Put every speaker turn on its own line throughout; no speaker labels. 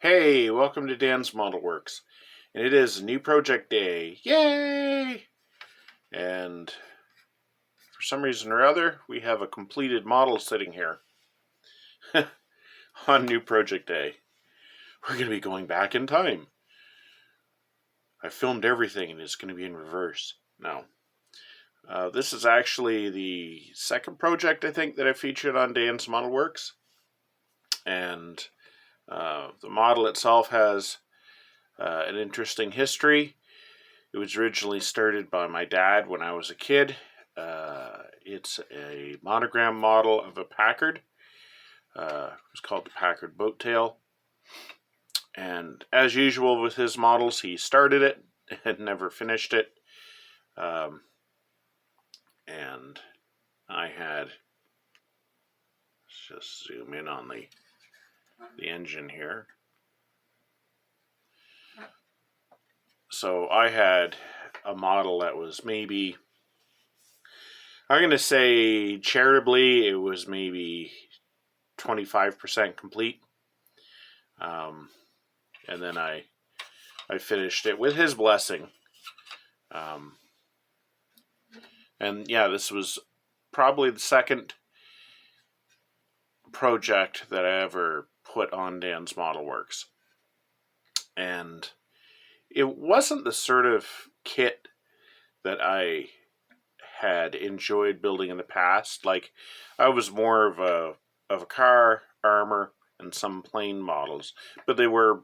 Hey, welcome to Dan's Model Works. And it is a new project day. Yay! And for some reason or other, we have a completed model sitting here on new project day. We're going to be going back in time. I filmed everything and it's going to be in reverse. No. This is actually the second project, I think, that I featured on Dan's Model Works. And the model itself has an interesting history. It was originally started by my dad when I was a kid. It's a monogram model of a Packard. It was called the Packard Boattail. And as usual with his models, he started it and never finished it. And I had, let's just zoom in on the engine here. So I had a model that was maybe, I'm going to say charitably, it was maybe 25% complete. And then I finished it with his blessing. And yeah, this was probably the second project that I ever put on Dan's Model Works. And it wasn't the sort of kit that I had enjoyed building in the past. Like, I was more of a car, armor, and some plane models, but they were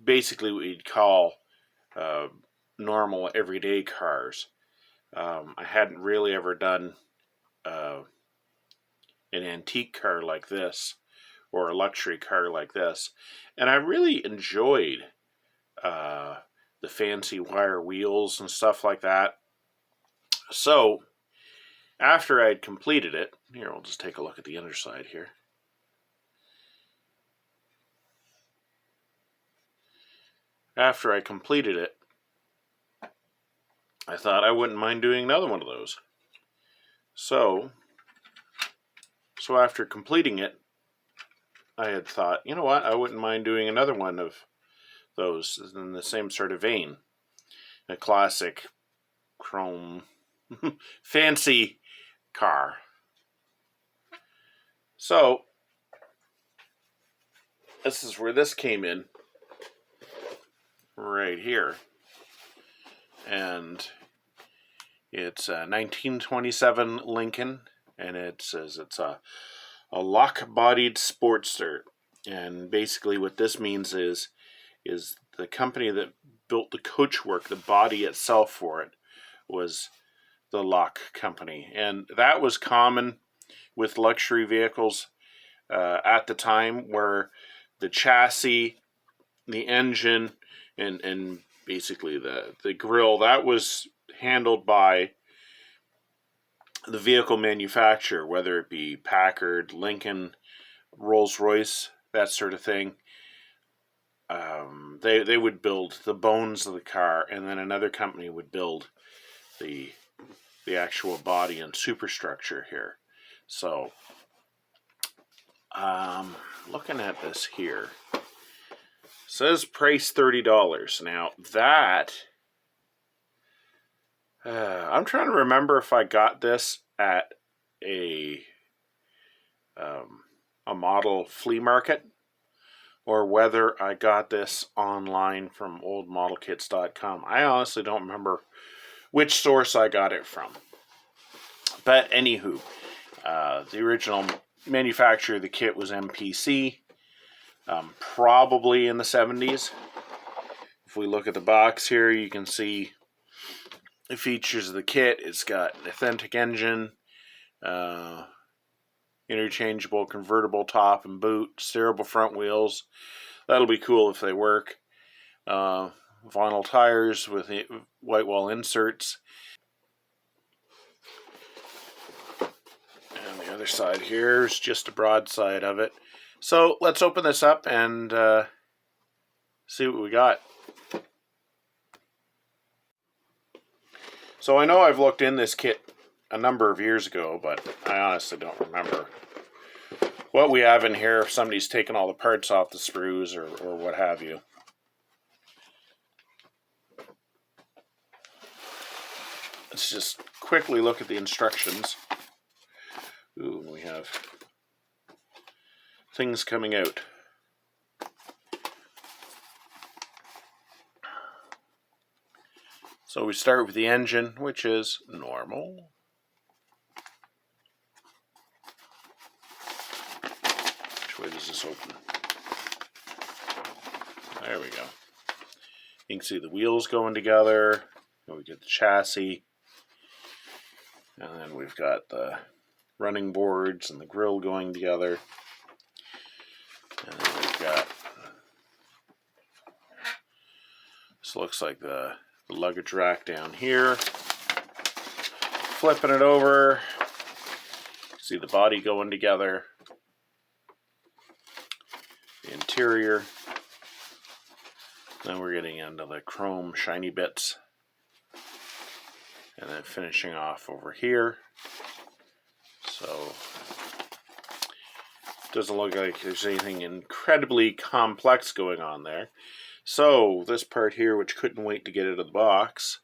basically what you'd call normal everyday cars. I hadn't really ever done an antique car like this or a luxury car like this, and I really enjoyed the fancy wire wheels and stuff like that. So after I'd completed it, here, we'll just take a look at the underside here. After I completed it, I thought I wouldn't mind doing another one of those. So after completing it, I had thought, you know what, I wouldn't mind doing another one of those in the same sort of vein. A classic chrome fancy car. So this is where this came in, right here. And it's a 1927 Lincoln, and it says it's a lock-bodied Sportster. And basically what this means is the company that built the coachwork, the body itself for it, was the Lock Company. And that was common with luxury vehicles at the time, where the chassis, the engine, and basically the grille, that was handled by the vehicle manufacturer, whether it be Packard, Lincoln, Rolls-Royce, that sort of thing. They would build the bones of the car, and then another company would build the actual body and superstructure here. So looking at this here, says price $30. Now that I'm trying to remember if I got this at a model flea market, or whether I got this online from oldmodelkits.com. I honestly don't remember which source I got it from. But anywho, the original manufacturer of the kit was MPC, probably in the 70s. If we look at the box here, you can see the features of the kit. It's got an authentic engine, interchangeable convertible top and boot, steerable front wheels. That'll be cool if they work. Vinyl tires with white wall inserts. And the other side here is just a broadside of it. So let's open this up and see what we got. So I know I've looked in this kit a number of years ago, but I honestly don't remember what we have in here if somebody's taken all the parts off the sprues or what have you. Let's just quickly look at the instructions. Ooh, we have things coming out. So we start with the engine, which is normal. Which way does this open? There we go. You can see the wheels going together. We get the chassis. And then we've got the running boards and the grill going together. And then we've got, this looks like the luggage rack down here. Flipping it over. See the body going together. The interior. Then we're getting into the chrome shiny bits. And then finishing off over here. So, doesn't look like there's anything incredibly complex going on there. So, this part here, which couldn't wait to get out of the box,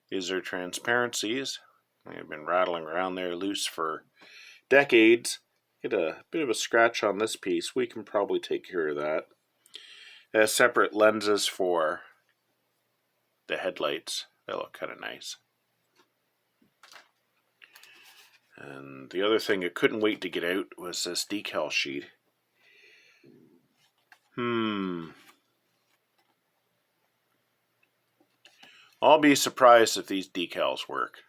is our transparencies. I've been rattling around there loose for decades. Get a bit of a scratch on this piece. We can probably take care of that. It has separate lenses for the headlights. They look kind of nice. And the other thing I couldn't wait to get out was this decal sheet. I'll be surprised if these decals work.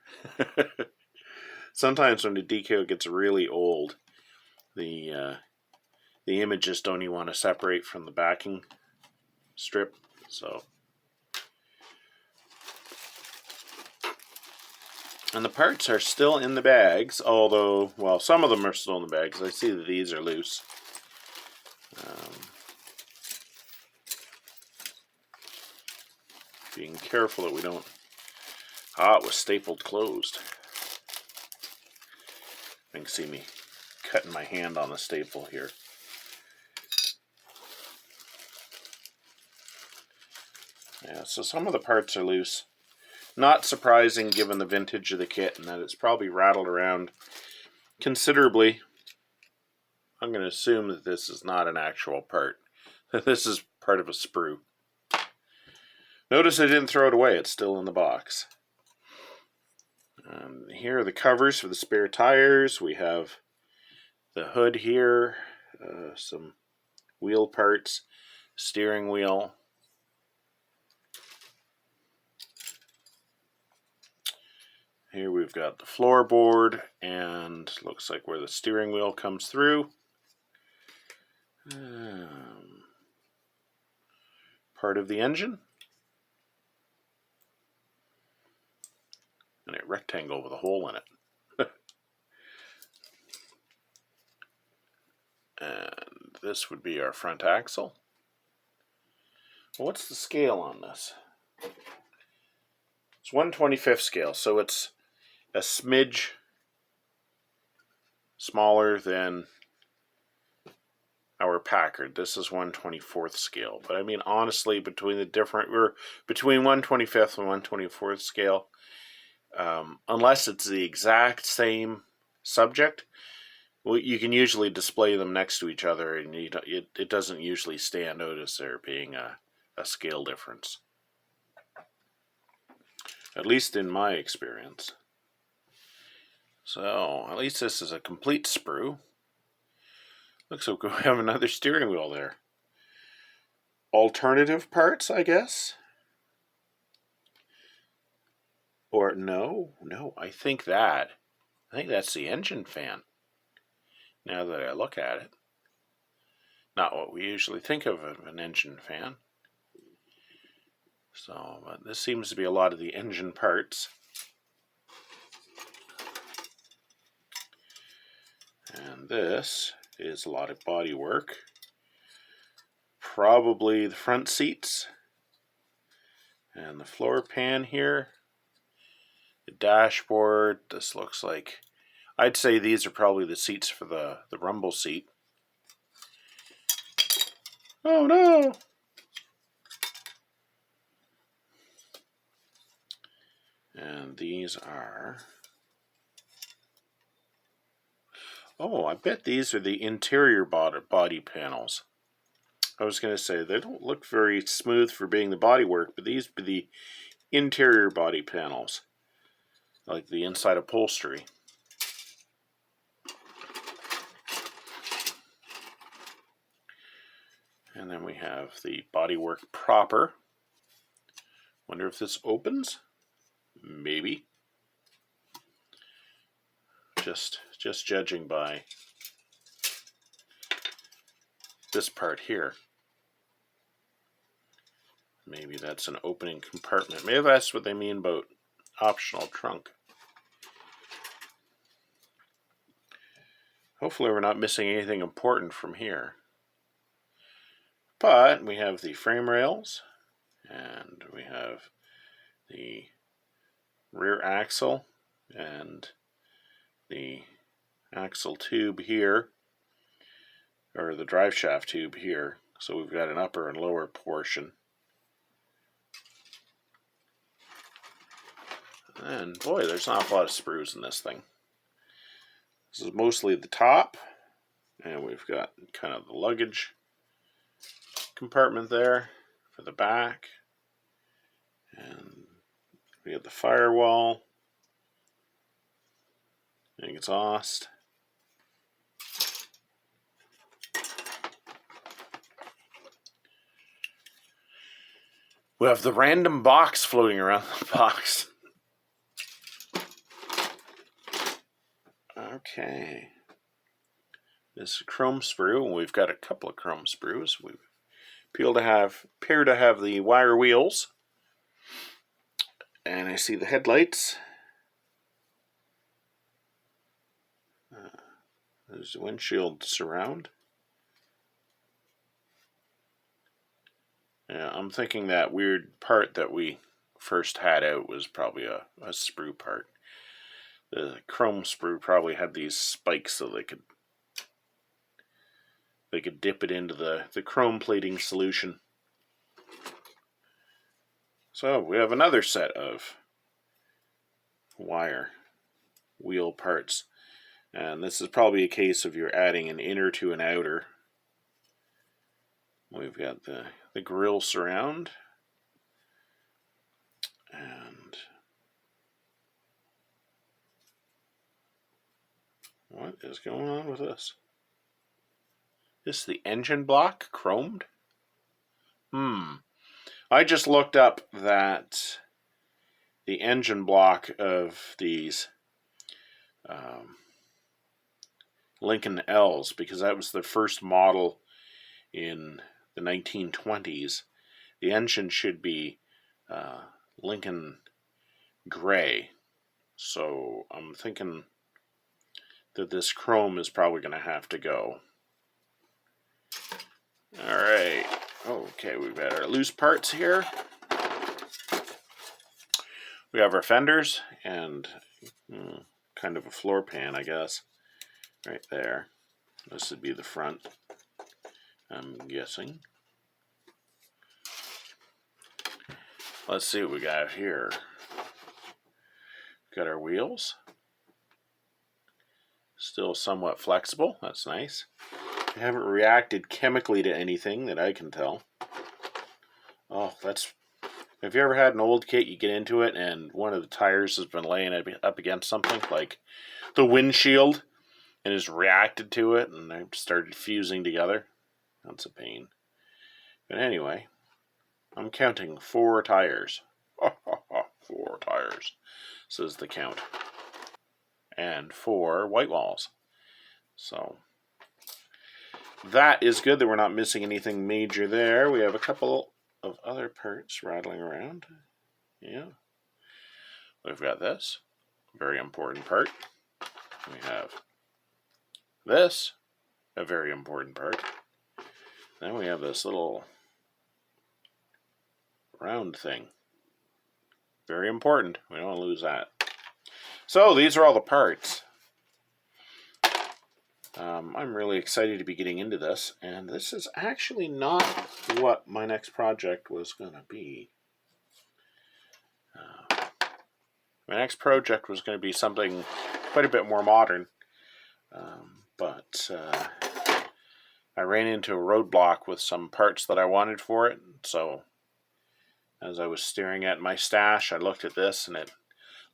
Sometimes when the decal gets really old, the images don't even want to separate from the backing strip. So, and the parts are still in the bags, although, well, some of them are still in the bags. I see that these are loose. Being careful that we don't... it was stapled closed. You can see me cutting my hand on the staple here. Yeah, so some of the parts are loose. Not surprising given the vintage of the kit and that it's probably rattled around considerably. I'm going to assume that this is not an actual part. That this is part of a sprue. Notice I didn't throw it away. It's still in the box. Here are the covers for the spare tires. We have the hood here, some wheel parts, steering wheel. Here we've got the floorboard and looks like where the steering wheel comes through. Part of the engine. And a rectangle with a hole in it. And this would be our front axle. Well, what's the scale on this? It's 1/25th scale, so it's a smidge smaller than our Packard. This is 1/24th scale. But I mean, honestly, between 1/25th and 1/24th scale, unless it's the exact same subject, well, you can usually display them next to each other, and it doesn't usually stand out as there being a scale difference. At least in my experience. So, at least this is a complete sprue. Looks like we have another steering wheel there. Alternative parts, I guess? Or no, I think that's the engine fan. Now that I look at it. Not what we usually think of an engine fan. So, but this seems to be a lot of the engine parts. And this is a lot of body work. Probably the front seats. And the floor pan here. The dashboard. This looks like... I'd say these are probably the seats for the rumble seat. Oh no! And these are... Oh, I bet these are the interior body panels. I was going to say, they don't look very smooth for being the bodywork, but these be the interior body panels, like the inside upholstery. And then we have the bodywork proper. Wonder if this opens? Maybe. Just judging by this part here. Maybe that's an opening compartment. Maybe that's what they mean about optional trunk. Hopefully we're not missing anything important from here. But we have the frame rails, and we have the rear axle, and the axle tube here, or the drive shaft tube here. So we've got an upper and lower portion. And boy, there's not an awful lot of sprues in this thing. This is mostly the top, and we've got kind of the luggage compartment there for the back, and we have the firewall, and exhaust. We have the random box floating around the box. Okay. This is chrome sprue, and we've got a couple of chrome sprues. We appear to have the wire wheels. And I see the headlights. There's the windshield surround. Yeah, I'm thinking that weird part that we first had out was probably a sprue part. The chrome sprue probably had these spikes so they could dip it into the chrome plating solution. So we have another set of wire wheel parts, and this is probably a case of you're adding an inner to an outer. We've got the grille surround, and what is going on with this? Is the engine block chromed? I just looked up that the engine block of these Lincoln L's, because that was the first model in the 1920s, the engine should be Lincoln gray. So I'm thinking that this chrome is probably going to have to go. Alright, okay, we've got our loose parts here. We have our fenders and kind of a floor pan, I guess, right there. This would be the front, I'm guessing. Let's see what we got here. Got our wheels. Still somewhat flexible, that's nice. They haven't reacted chemically to anything that I can tell. Oh, have you ever had an old kit, you get into it and one of the tires has been laying up against something, like the windshield, and has reacted to it and they've started fusing together? That's a pain. But anyway, I'm counting 4 tires. 4 tires, says the count. And 4 white walls. So that is good that we're not missing anything major there. We have a couple of other parts rattling around. Yeah. We've got this, very important part. We have this, a very important part. Then we have this little round thing. Very important. We don't want to lose that. So these are all the parts. I'm really excited to be getting into this, and this is actually not what my next project was going to be. My next project was going to be something quite a bit more modern, but I ran into a roadblock with some parts that I wanted for it, so as I was staring at my stash, I looked at this, and it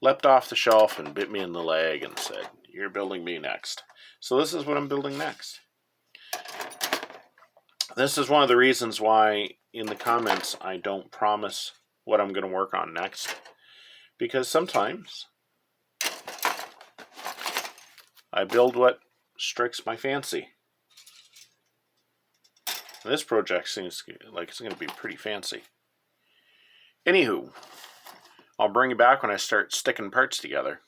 leapt off the shelf and bit me in the leg and said, "You're building me next." So this is what I'm building next. This is one of the reasons why in the comments I don't promise what I'm going to work on next. Because sometimes I build what strikes my fancy. This project seems like it's going to be pretty fancy. Anywho, I'll bring you back when I start sticking parts together.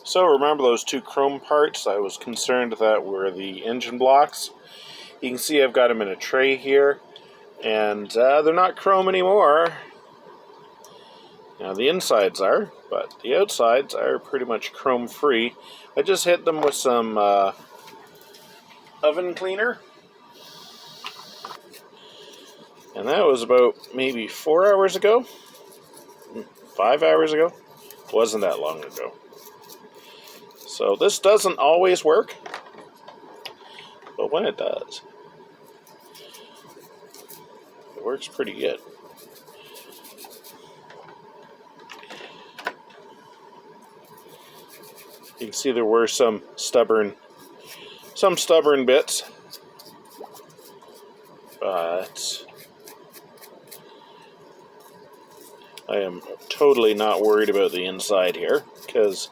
So remember those two chrome parts I was concerned that were the engine blocks? You can see I've got them in a tray here, and they're not chrome anymore. Now the insides are, but the outsides are pretty much chrome free. I just hit them with some oven cleaner, and that was about maybe 4 hours ago, 5 hours ago. It wasn't that long ago. So this doesn't always work, but when it does, it works pretty good. You can see there were some stubborn bits, but I am totally not worried about the inside here because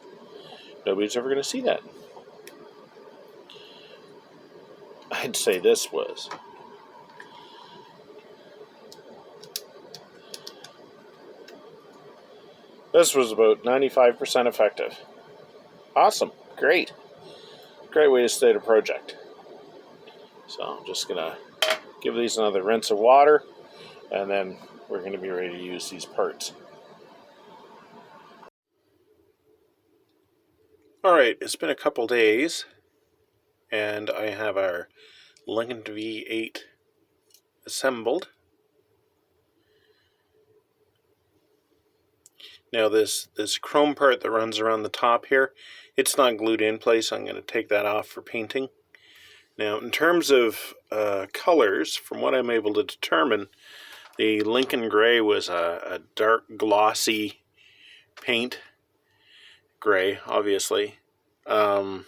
nobody's ever going to see that. I'd say this was about 95% effective. Awesome. Great. Great way to start a project. So I'm just going to give these another rinse of water, and then we're going to be ready to use these parts. Alright, it's been a couple days, and I have our Lincoln V8 assembled. Now this chrome part that runs around the top here, it's not glued in place. I'm going to take that off for painting. Now in terms of colors, from what I'm able to determine, the Lincoln Gray was a dark glossy paint. Gray, obviously. Now,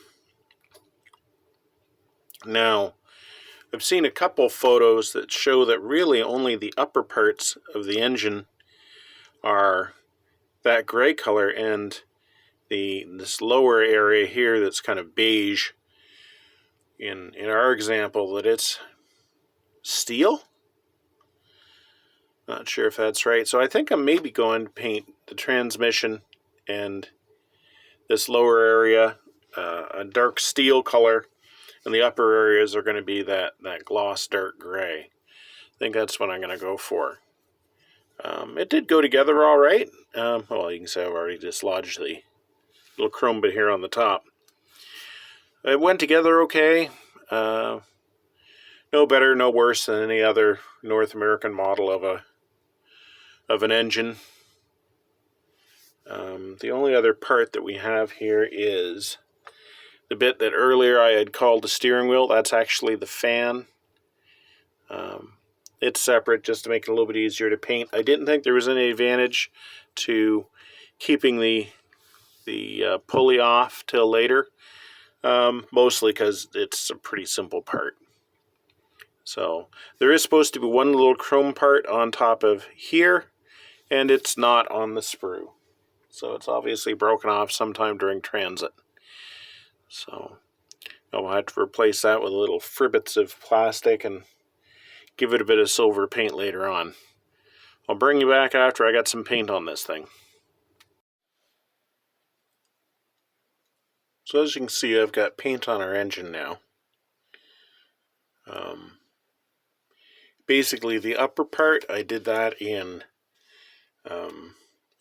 I've seen a couple photos that show that really only the upper parts of the engine are that gray color, and this lower area here that's kind of beige, in our example, that it's steel. Not sure if that's right. So I think I'm maybe going to paint the transmission and this lower area a dark steel color, and the upper areas are going to be that gloss dark gray. I think that's what I'm going to go for. It did go together all right. Well, you can say I've already dislodged the little chrome bit here on the top. It went together okay. No better, no worse than any other North American model of an engine. The only other part that we have here is the bit that earlier I had called the steering wheel. That's actually the fan. It's separate just to make it a little bit easier to paint. I didn't think there was any advantage to keeping the pulley off till later, mostly because it's a pretty simple part. So there is supposed to be one little chrome part on top of here, and it's not on the sprue. So it's obviously broken off sometime during transit. So I'll have to replace that with little fribbits of plastic and give it a bit of silver paint later on. I'll bring you back after I got some paint on this thing. So as you can see, I've got paint on our engine now. Basically the upper part, I did that in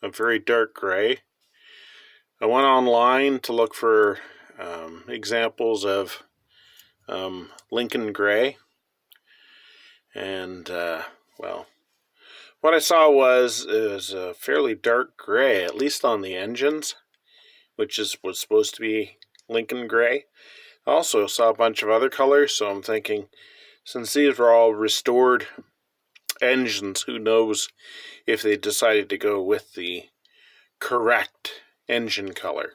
a very dark gray. I went online to look for examples of Lincoln Gray. And, well, what I saw was a fairly dark gray, at least on the engines, which was supposed to be Lincoln Gray. I also saw a bunch of other colors, so I'm thinking, since these were all restored engines, who knows if they decided to go with the correct engine color.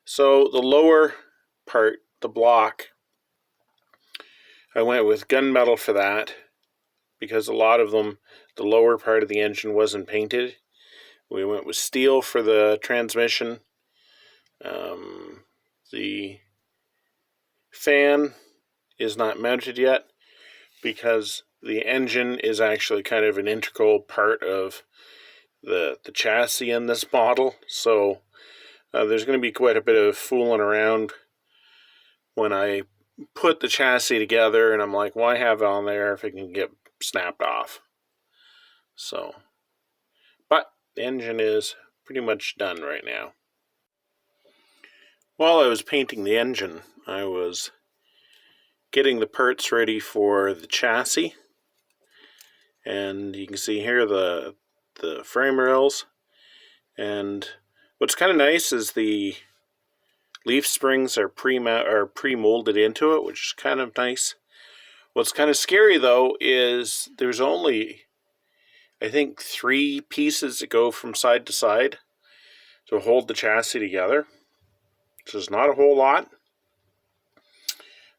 So the lower part, the block, I went with gunmetal for that, because a lot of them, the lower part of the engine wasn't painted. We went with steel for the transmission. The fan is not mounted yet because the engine is actually kind of an integral part of the chassis in this model. So there's going to be quite a bit of fooling around when I put the chassis together, and I'm like, why have it on there if it can get snapped off? So, but the engine is pretty much done right now. While I was painting the engine, I was getting the parts ready for the chassis. And you can see here the frame rails. And what's kind of nice is the leaf springs are pre-molded into it, which is kind of nice. What's kind of scary, though, is there's only, I think, 3 pieces that go from side to side to hold the chassis together. So it's not a whole lot.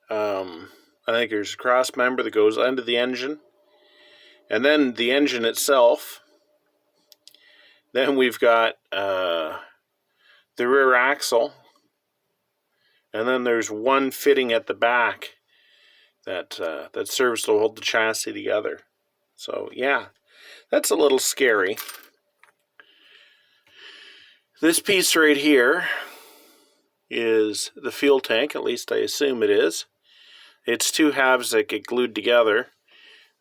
I think there's a cross member that goes under the engine. And then the engine itself. Then we've got the rear axle. And then there's one fitting at the back that serves to hold the chassis together. So yeah, that's a little scary. This piece right here is the fuel tank, at least I assume it is. It's 2 halves that get glued together.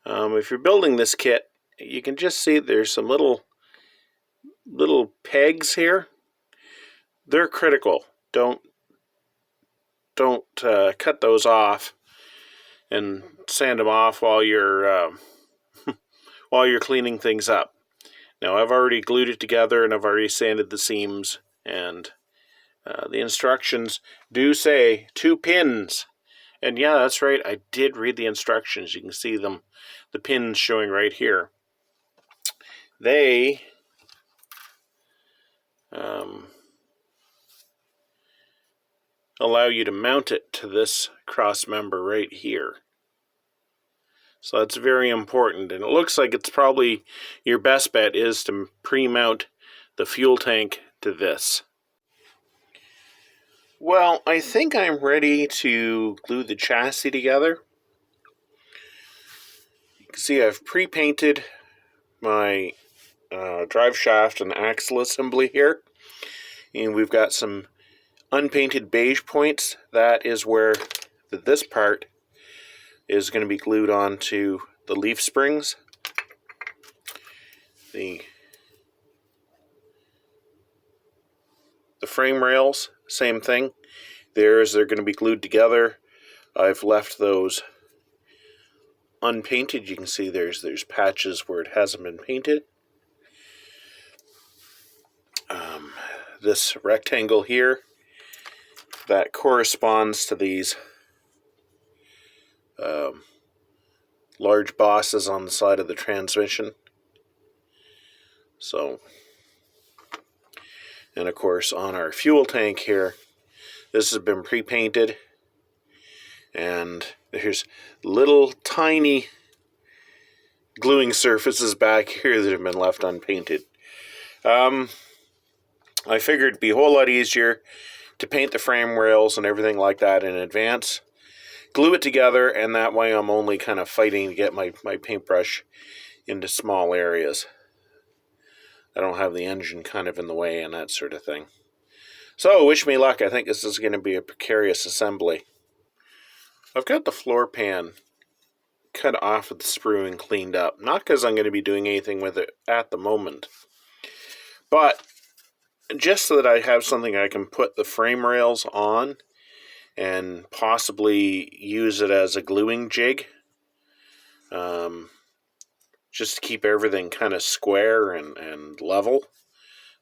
If you're building this kit, you can just see there's some little pegs here. They're critical. Don't cut those off and sand them off while you're cleaning things up. Now, I've already glued it together and I've already sanded the seams, and the instructions do say 2 pins. And yeah, that's right, I did read the instructions. You can see them, the pins showing right here. They allow you to mount it to this cross member right here. So that's very important, and it looks like it's probably your best bet is to pre-mount the fuel tank to this. Well, I think I'm ready to glue the chassis together. You can see I've pre-painted my drive shaft and axle assembly here. And we've got some unpainted beige points. That is where this part is going to be glued onto the leaf springs. The frame rails, same thing. They're going to be glued together. I've left those unpainted. You can see there's patches where it hasn't been painted. This rectangle here, that corresponds to these large bosses on the side of the transmission. So, and of course on our fuel tank here, this has been pre-painted, and there's little tiny gluing surfaces back here that have been left unpainted. I figured it'd be a whole lot easier to paint the frame rails and everything like that in advance, glue it together, and that way I'm only kind of fighting to get my paintbrush into small areas. I don't have the engine kind of in the way and that sort of thing. So, wish me luck. I think this is going to be a precarious assembly. I've got the floor pan cut off of the sprue and cleaned up. Not because I'm going to be doing anything with it at the moment, but just so that I have something I can put the frame rails on and possibly use it as a gluing jig, just to keep everything kind of square and level.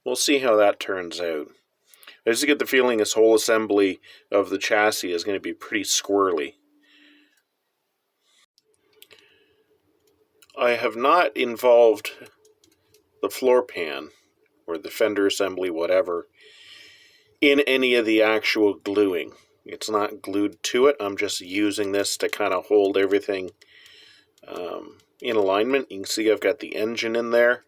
We'll see how that turns out. I just get the feeling this whole assembly of the chassis is going to be pretty squirrely. I have not involved the floor pan or the fender assembly, whatever, in any of the actual gluing. It's not glued to it. I'm just using this to kind of hold everything in alignment. You can see I've got the engine in there,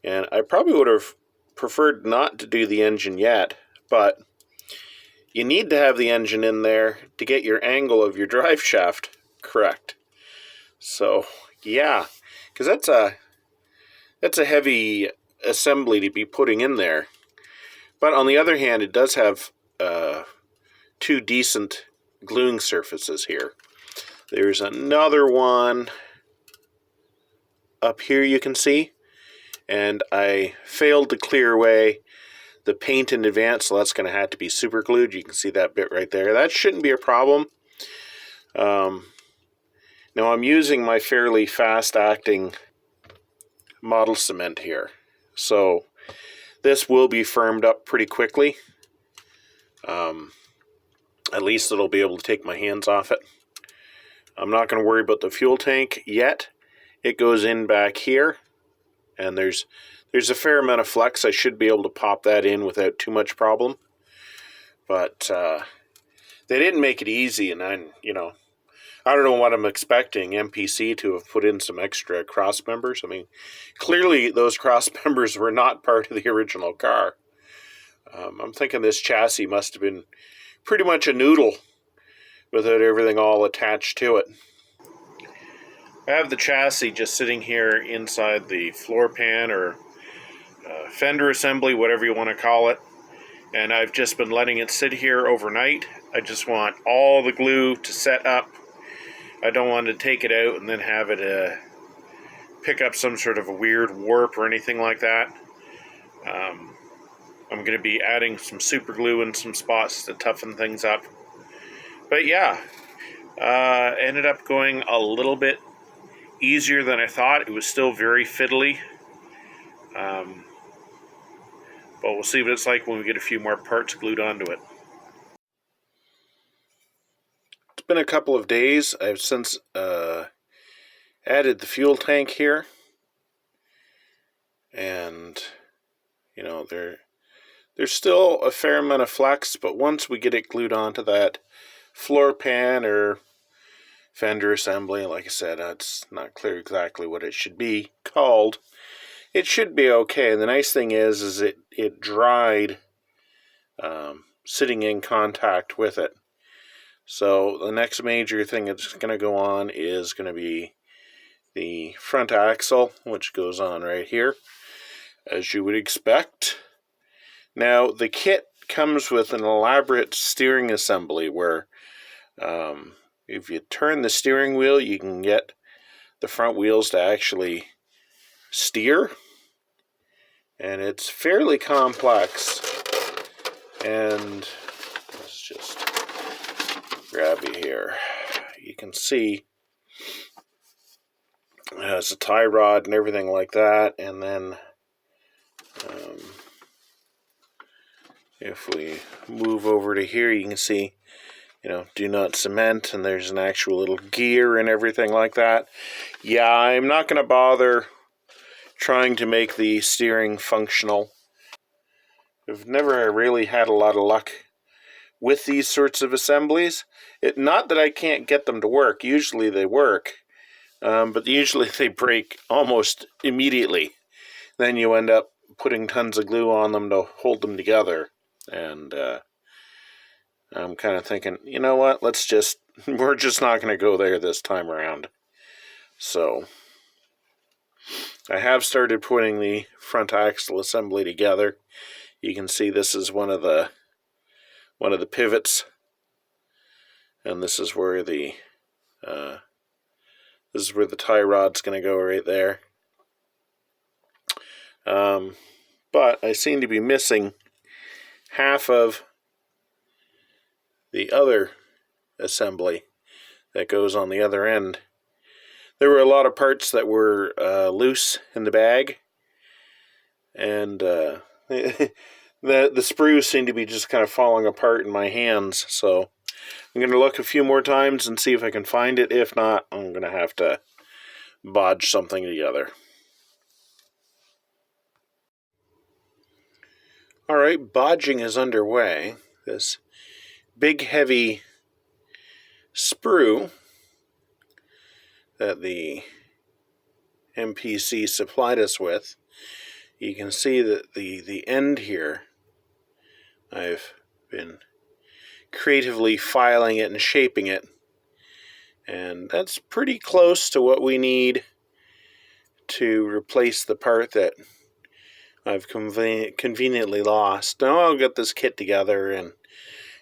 and I probably would have preferred not to do the engine yet, but you need to have the engine in there to get your angle of your drive shaft correct. So yeah, because that's a heavy assembly to be putting in there. But on the other hand, it does have two decent gluing surfaces here. There's another one up here you can see, and I failed to clear away the paint in advance, so that's going to have to be super glued. You can see that bit right there. That shouldn't be a problem. Now I'm using my fairly fast-acting model cement here, so this will be firmed up pretty quickly. At least it'll be able to take my hands off it. I'm not going to worry about the fuel tank yet. It goes in back here, and there's a fair amount of flex. I should be able to pop that in without too much problem. But they didn't make it easy, and I don't know what I'm expecting MPC to have put in some extra cross members. I mean, clearly those cross members were not part of the original car. I'm thinking this chassis must have been pretty much a noodle without everything all attached to it. I have the chassis just sitting here inside the floor pan or fender assembly, whatever you want to call it, and I've just been letting it sit here overnight. I just want all the glue to set up. I don't want to take it out and then have it pick up some sort of a weird warp or anything like that. I'm going to be adding some super glue in some spots to toughen things up. But yeah, ended up going a little bit easier than I thought. It was still very fiddly. But we'll see what it's like when we get a few more parts glued onto it. It's been a couple of days. I've since added the fuel tank here. And, there's still a fair amount of flex, but once we get it glued onto that floor pan or fender assembly, like I said, it's not clear exactly what it should be called. It should be okay. And the nice thing is it dried sitting in contact with it. So the next major thing that's going to go on is going to be the front axle, which goes on right here, as you would expect. Now, the kit comes with an elaborate steering assembly where if you turn the steering wheel, you can get the front wheels to actually steer. And it's fairly complex. And let's just grab you here. You can see it has a tie rod and everything like that. And then if we move over to here, you can see, do not cement, and there's an actual little gear and everything like that. Yeah, I'm not going to bother trying to make the steering functional. I've never really had a lot of luck with these sorts of assemblies. Not that I can't get them to work. Usually they work, but usually they break almost immediately. Then you end up putting tons of glue on them to hold them together. And I'm kind of thinking, you know what, we're just not going to go there this time around. So I have started putting the front axle assembly together. You can see this is one of the pivots, and this is where the tie rod's going to go right there. But I seem to be missing half of the other assembly that goes on the other end. There were a lot of parts that were loose in the bag, and the sprues seem to be just kind of falling apart in my hands, so I'm going to look a few more times and see if I can find it. If not, I'm going to have to bodge something together. Alright, bodging is underway. This big heavy sprue that the MPC supplied us with, you can see that the end here, I've been creatively filing it and shaping it, and that's pretty close to what we need to replace the part that I've conveniently lost. Now I'll get this kit together, and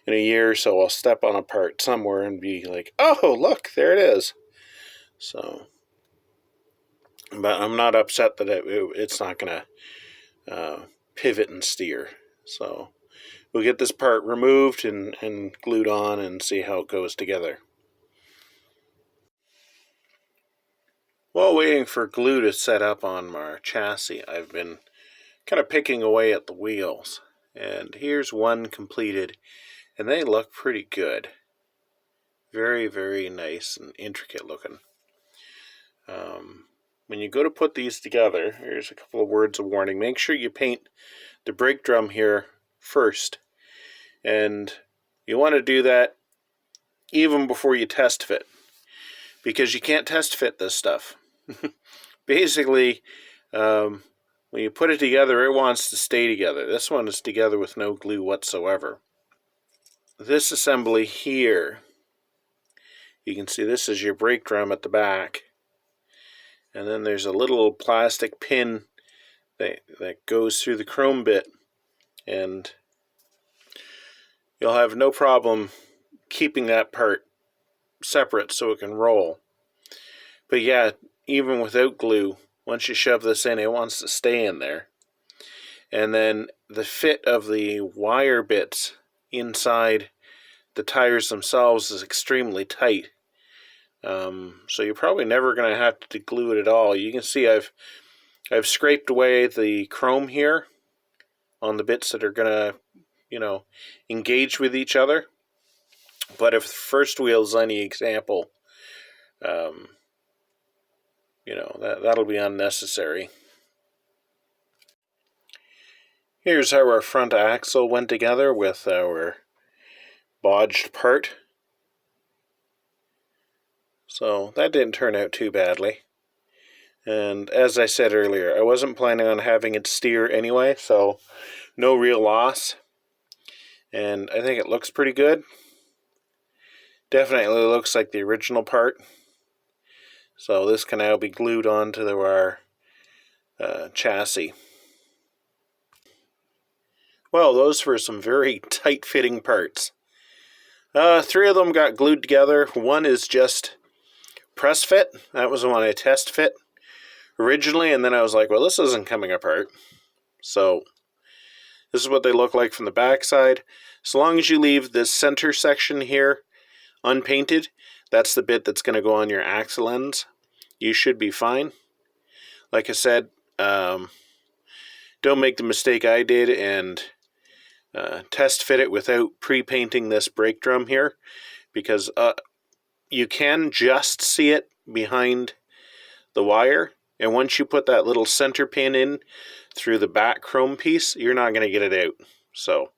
in a year or so I'll step on a part somewhere and be like, oh, look, there it is. So, but I'm not upset that it's not going to pivot and steer. So we'll get this part removed and glued on and see how it goes together. While waiting for glue to set up on our chassis, I've been kind of picking away at the wheels. And here's one completed, and they look pretty good. Very, very nice and intricate looking. When you go to put these together, here's a couple of words of warning. Make sure you paint the brake drum here first. And you want to do that even before you test fit, because you can't test fit this stuff. Basically, when you put it together, it wants to stay together. This one is together with no glue whatsoever. This assembly here, you can see this is your brake drum at the back. And then there's a little plastic pin that goes through the chrome bit. And you'll have no problem keeping that part separate so it can roll. But yeah, even without glue, once you shove this in, it wants to stay in there. And then the fit of the wire bits inside the tires themselves is extremely tight. So you're probably never going to have to glue it at all. You can see I've scraped away the chrome here on the bits that are going to, engage with each other. But if the first wheel is any example, that'll be unnecessary. Here's how our front axle went together with our bodged part. So that didn't turn out too badly. And as I said earlier, I wasn't planning on having it steer anyway, so no real loss. And I think it looks pretty good. Definitely looks like the original part. So this can now be glued onto our chassis. Well, those were some very tight-fitting parts. 3 of them got glued together. One is just press fit. That was the one I test fit originally, and then I was like, well, this isn't coming apart. So this is what they look like from the back side. As long as you leave this center section here unpainted, that's the bit that's going to go on your axle ends. You should be fine. Like I said, don't make the mistake I did and test fit it without pre-painting this brake drum here, because you can just see it behind the wire, and once you put that little center pin in through the back chrome piece, you're not going to get it out. So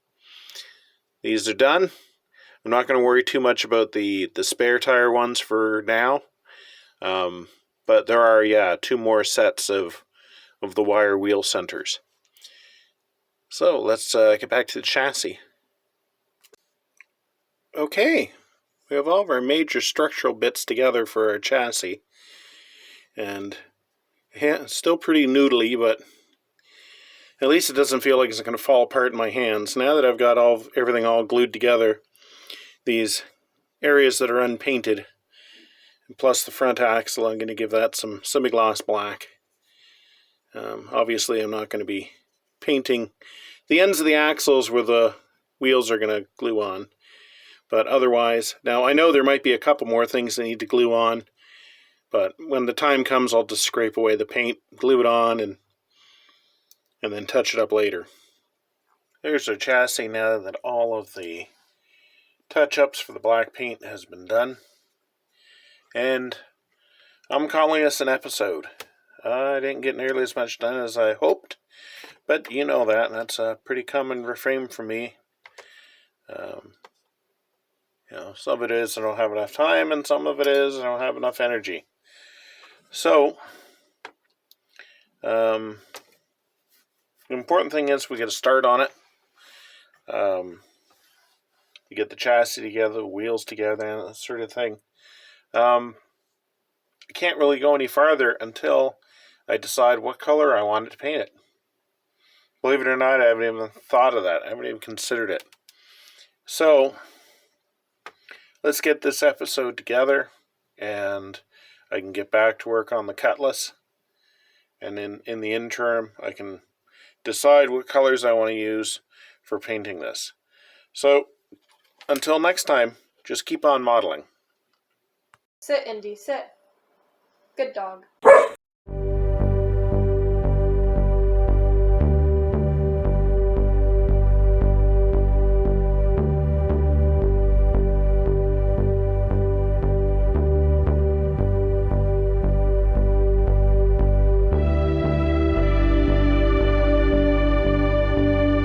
these are done. I'm not going to worry too much about the spare tire ones for now, but there are 2 more sets of the wire wheel centers. So let's get back to the chassis. Okay, we have all of our major structural bits together for our chassis, and it's still pretty noodly, but at least it doesn't feel like it's going to fall apart in my hands. Now that I've got everything all glued together, these areas that are unpainted, plus the front axle, I'm going to give that some semi-gloss black. Obviously, I'm not going to be painting the ends of the axles where the wheels are going to glue on, But otherwise, now I know there might be a couple more things I need to glue on, but when the time comes, I'll just scrape away the paint, glue it on, and then touch it up later. There's our chassis now that all of the touch-ups for the black paint has been done. And I'm calling this an episode. I didn't get nearly as much done as I hoped, but you know that, and that's a pretty common refrain for me. Some of it is I don't have enough time, and some of it is I don't have enough energy. So, the important thing is we get a start on it. You get the chassis together, the wheels together, and that sort of thing. I can't really go any farther until I decide what color I want to paint it. Believe it or not, I haven't even thought of that. I haven't even considered it. So, let's get this episode together, and I can get back to work on the cutlass. And in the interim, I can decide what colors I want to use for painting this. So, until next time, just keep on modeling.
Sit, Indy, sit. Good dog.